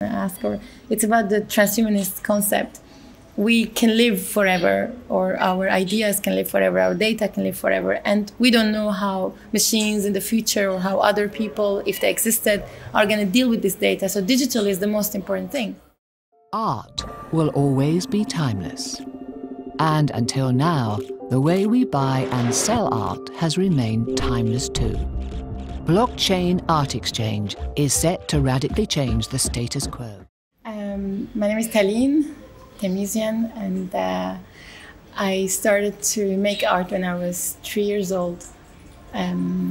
Ask, or it's about the transhumanist concept. We can live forever, or our ideas can live forever, our data can live forever, and we don't know how machines in the future or how other people, if they existed, are going to deal with this data. So digital is the most important thing. Art will always be timeless. And until now, the way we buy and sell art has remained timeless too. Blockchain art exchange is set to radically change the status quo. My name is Taline Temizian, and I started to make art when I was 3 years old. I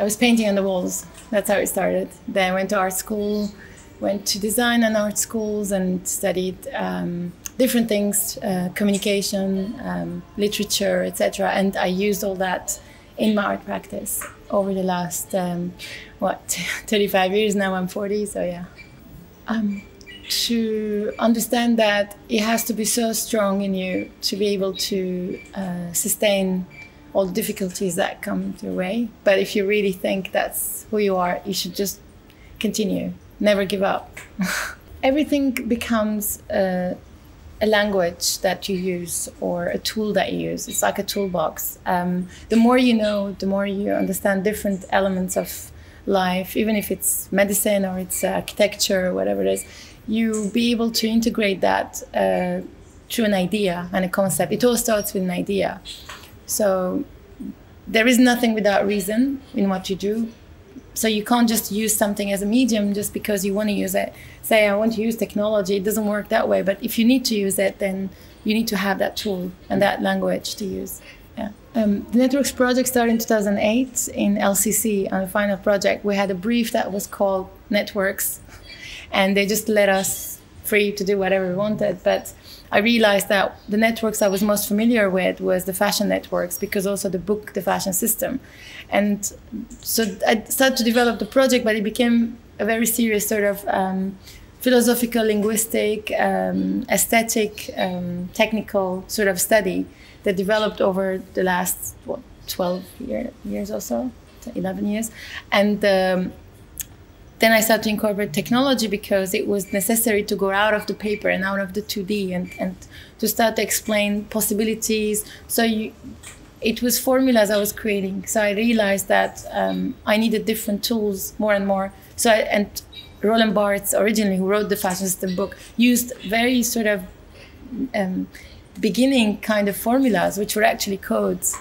was painting on the walls. That's how it started. Then I went to art school, went to design and art schools, and studied different things, communication, literature, etc. And I used all that in my art practice over the last, 35 years now. I'm 40, so yeah. To understand that it has to be so strong in you to be able to sustain all the difficulties that come your way. But if you really think that's who you are, you should just continue, never give up. Everything becomes a language that you use, or a tool that you use. It's like a toolbox. The more you know, the more you understand different elements of life, even if it's medicine or it's architecture or whatever it is, you be able to integrate that through an idea and a concept. It all starts with an idea. So there is nothing without reason in what you do. So you can't just use something as a medium just because you want to use it. Say, I want to use technology. It doesn't work that way. But if you need to use it, then you need to have that tool and that language to use. Yeah. The Networks project started in 2008 in LCC on a final project. We had a brief that was called Networks, and they just let us free to do whatever we wanted. But I realized that the networks I was most familiar with was the fashion networks, because also the book, The Fashion System. And so I started to develop the project, but it became a very serious sort of philosophical, linguistic, aesthetic, technical sort of study that developed over the last 12 years or so, 11 years. And then I started to incorporate technology because it was necessary to go out of the paper and out of the 2D and to start to explain possibilities. So it was formulas I was creating. So I realized that I needed different tools more and more. And Roland Barthes, originally, who wrote the Fashion System book, used very sort of beginning kind of formulas, which were actually codes.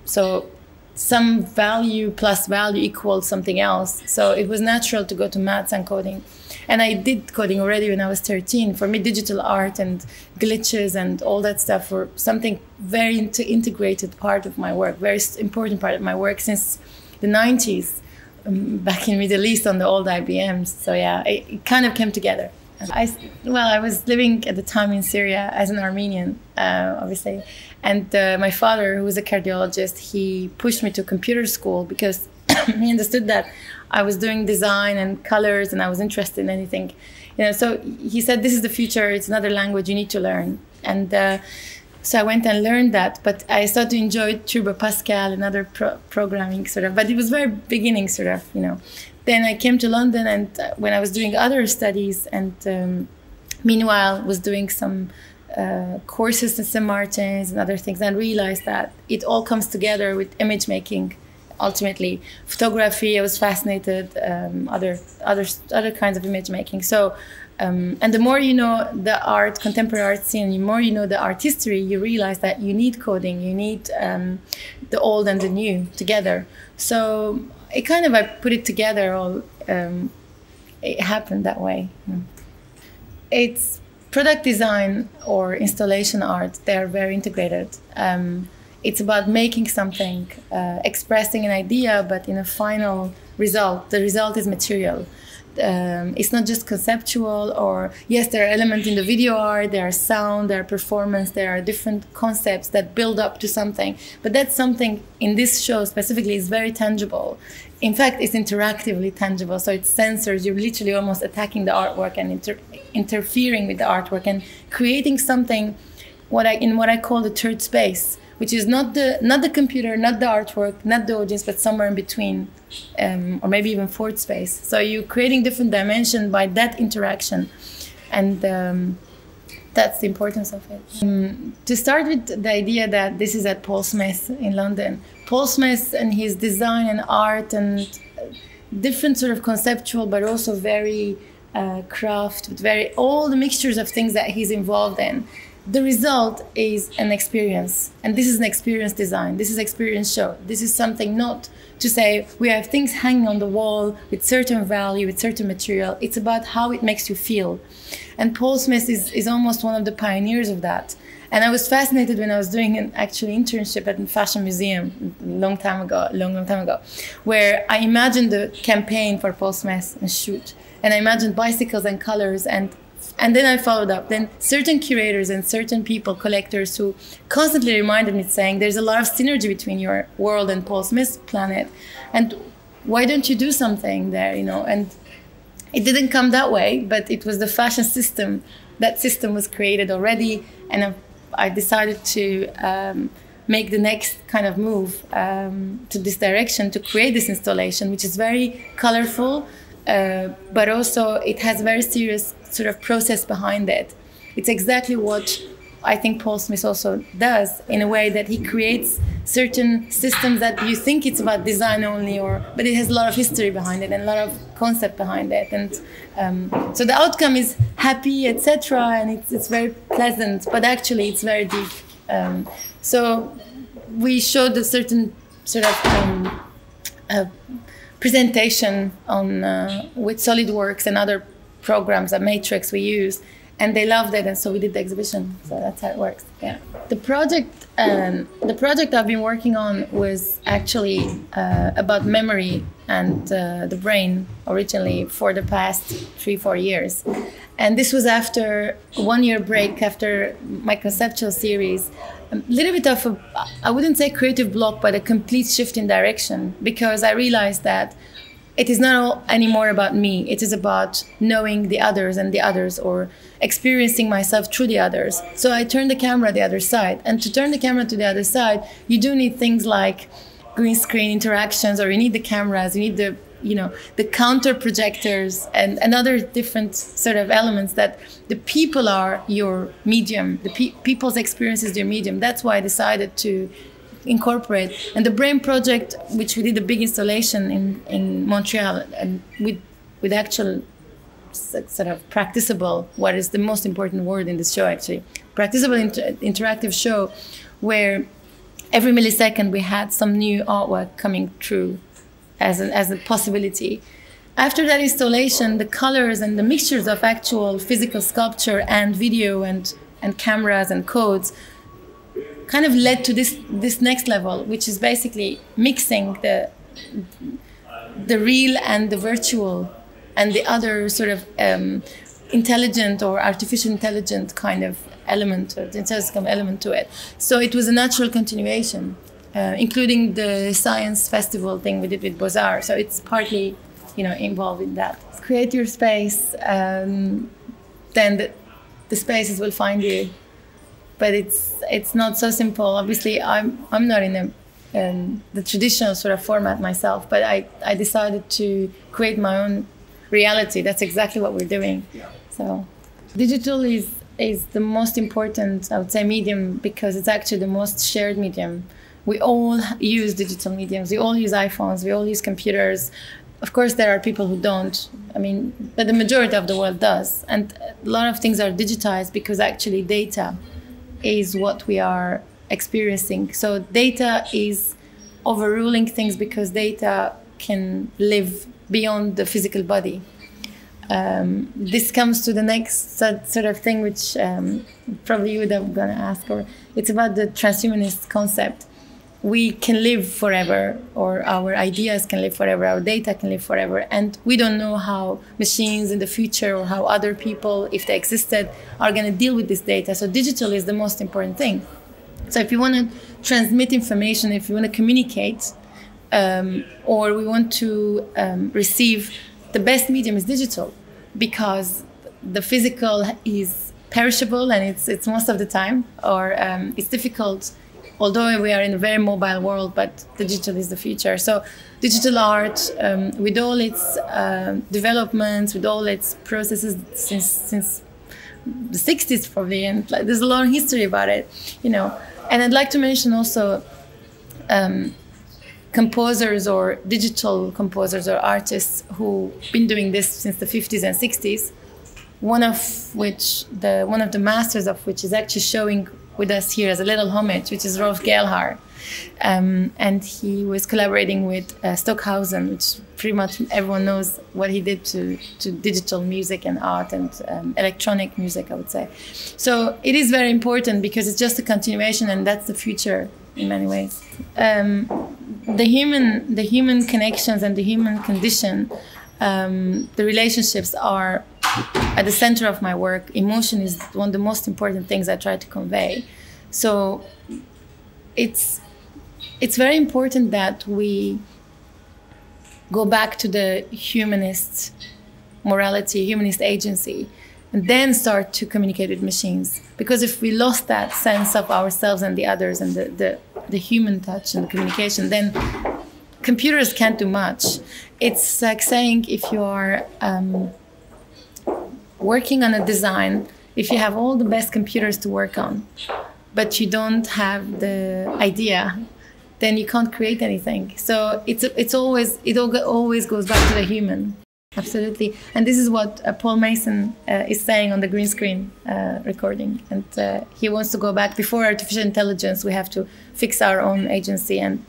So some value plus value equals something else. So it was natural to go to maths and coding. And I did coding already when I was 13. For me, digital art and glitches and all that stuff were something very integrated part of my work, very important part of my work since the 90s, back in Middle East on the old IBMs. So yeah, it kind of came together. I was living at the time in Syria as an Armenian, obviously. And my father, who was a cardiologist, he pushed me to computer school because he understood that I was doing design and colors and I was interested in anything. So he said, this is the future, it's another language you need to learn. And so I went and learned that, but I started to enjoy Turbo Pascal and other programming sort of, but it was very beginning sort of, Then I came to London, and when I was doing other studies, and meanwhile was doing some courses in St. Martin's and other things, and realized that it all comes together with image making. Ultimately, photography, I was fascinated, other kinds of image making. So, and the more you know the art, contemporary art scene, the more you know the art history, you realize that you need coding, you need the old and the new together. So it kind of, I put it together all, it happened that way. It's product design or installation art, they're very integrated. It's about making something, expressing an idea, but in a final result, the result is material. It's not just conceptual, or yes, there are elements in the video art, there are sound, there are performance, there are different concepts that build up to something. But that's something in this show specifically is very tangible. In fact, it's interactively tangible. So it's sensors, you're literally almost attacking the artwork and interfering with the artwork and creating something in what I call the third space, which is not the computer, not the artwork, not the audience, but somewhere in between, or maybe even fourth space. So you're creating different dimension by that interaction, and that's the importance of it. To start with the idea that this is at Paul Smith in London. Paul Smith and his design and art and different sort of conceptual, but also very craft, with all the mixtures of things that he's involved in. The result is an experience, and this is an experience design. This is experience show. This is something not to say we have things hanging on the wall with certain value, with certain material. It's about how it makes you feel. And Paul Smith is almost one of the pioneers of that. And I was fascinated when I was doing an actual internship at a fashion museum a long time ago, where I imagined the campaign for Paul Smith and shoot. And I imagined bicycles and colors, and then I followed up. Then certain curators and certain people, collectors, who constantly reminded me, saying there's a lot of synergy between your world and Paul Smith's planet, and why don't you do something there, you know? And it didn't come that way, but it was the fashion system. That system was created already, and I decided to make the next kind of move to this direction, to create this installation, which is very colorful, but also it has a very serious sort of process behind it. It's exactly what I think Paul Smith also does, in a way that he creates certain systems that you think it's about design only, but it has a lot of history behind it and a lot of concept behind it. And so the outcome is happy, etc., and it's very pleasant, but actually it's very deep. So we showed a certain sort of presentation on with SolidWorks and other programs, a matrix we use, and they loved it, and so we did the exhibition. So that's how it works. Yeah. The project I've been working on was actually about memory and the brain originally for the past 3-4 years, and this was after a 1-year break after my conceptual series. A little bit of I wouldn't say creative block, but a complete shift in direction, because I realized that it is not anymore about me. It is about knowing the others and the others, or experiencing myself through the others. So I turned the camera the other side. And to turn the camera to the other side, you do need things like green screen interactions, or you need the cameras, you need the counter projectors and other different sort of elements, that the people are your medium. The people's experience is your medium. That's why I decided to incorporate. And the Brain Project, which we did a big installation in Montreal, and with actual sort of practicable, what is the most important word in this show actually, practicable interactive show, where every millisecond we had some new artwork coming through as a possibility. After that installation, the colors and the mixtures of actual physical sculpture and video and cameras and codes kind of led to this next level, which is basically mixing the real and the virtual and the other sort of intelligent or artificial intelligent kind of element, or intelligent element to it. So it was a natural continuation, including the science festival thing we did with Beaux-Arts. So it's partly, involved in that. Create your space, then the spaces will find you. But it's not so simple. Obviously, I'm not in the traditional sort of format myself, but I decided to create my own reality. That's exactly what we're doing. Yeah. So digital is the most important, I would say, medium, because it's actually the most shared medium. We all use digital mediums. We all use iPhones. We all use computers. Of course, there are people who don't. But the majority of the world does. And a lot of things are digitized because actually data is what we are experiencing. So data is overruling things because data can live beyond the physical body. This comes to the next sort of thing, which probably you would have gonna ask, or it's about the Trans-Humanist concept. We can live forever, or our ideas can live forever, our data can live forever, and we don't know how machines in the future, or how other people, if they existed, are going to deal with this data. So digital is the most important thing. So if you want to transmit information, if you want to communicate, or we want to receive, the best medium is digital, because the physical is perishable, and it's most of the time, or it's difficult although we are in a very mobile world, but digital is the future. So digital art, with all its developments, with all its processes since the 60s probably, and like, there's a long history about it, you know. And I'd like to mention also composers or digital composers or artists who've been doing this since the 50s and 60s. One of the masters of which is actually showing with us here as a little homage, which is Rolf Gerhard. And he was collaborating with Stockhausen, which pretty much everyone knows what he did to digital music and art and electronic music, I would say. So it is very important because it's just a continuation, and that's the future in many ways. The human connections and the human condition, the relationships are at the center of my work. Emotion is one of the most important things I try to convey. So it's very important that we go back to the humanist morality, humanist agency, and then start to communicate with machines. Because if we lost that sense of ourselves and the others and the human touch and the communication, then computers can't do much. It's like saying if you are working on a design, if you have all the best computers to work on, but you don't have the idea, then you can't create anything. So it always goes back to the human. Absolutely. And this is what Paul Mason is saying on the green screen recording. And he wants to go back. Before artificial intelligence, we have to fix our own agency and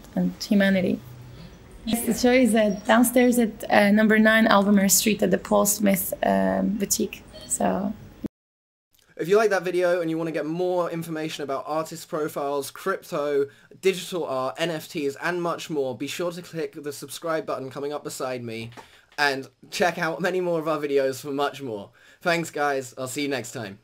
humanity. The show is downstairs at number 9 Albemarle Street at the Paul Smith boutique. So, if you like that video and you want to get more information about artist profiles, crypto, digital art, NFTs, and much more, be sure to click the subscribe button coming up beside me and check out many more of our videos for much more. Thanks guys, I'll see you next time.